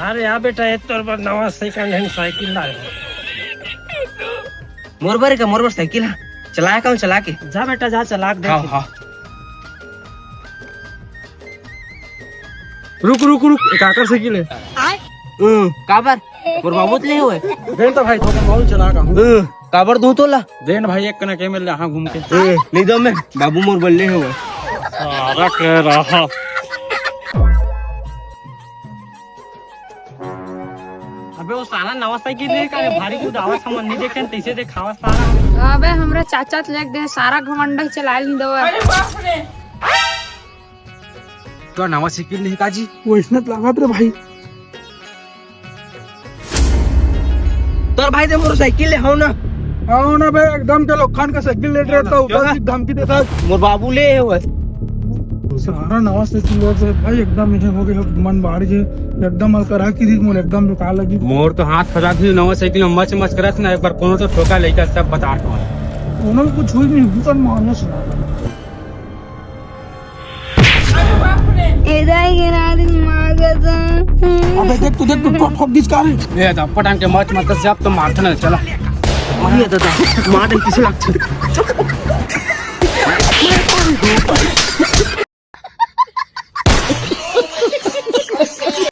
अरे यार बेटा ये तोर पर नवा सेकंड हैंड साइकिल लाए मोर बर साइकिल है चलाया कौन चला के जा बेटा जा चला के हाँ देख हाँ रुक रुक रुक एक आकर साइकिल है काबर मोर बाबू ले हुए देन तो भाई थोड़ा बहुत चला का काबर दू तो ला देन भाई एक कना के मिल यहां घूम के नहीं दो मैं बाबू मोर बल्ले हुए सारा कह रहा अबे वो साला नवा साइकिल ले का भारी कुछ आवाज समझ नहीं देखे तैसे देखावा सारा अबे हमरा चाचा लेक दे सारा घमंड चला नहीं दवा तो नवा साइकिल नहीं काजी वो इसने लागत रे भाई तोर भाई दे मोर साइकिल ले हो ना बे एकदम के लोखंड का साइकिल ले रहा था ऊपर की धमकी देता मोर बाबू ले हुए सारा नवा साइकिल ले भाई एकदम ये हो गया मन बाहर जे एकदम अलकरा की मोर एकदम बेकार लगी मोर तो हाथ फटा थी नवा साइकिल में मच मच करत ना एक बार कोनो तो ठोका लेकर सब बता दो उन्होंने कुछ हुई नहीं पर मानो सुना इधर गिरा दिन मागता अबे देख तू ठोक दिस का रे ए दा पटांग के मच मच जब तो मारत ना चला मार दादा मार किसे लागछ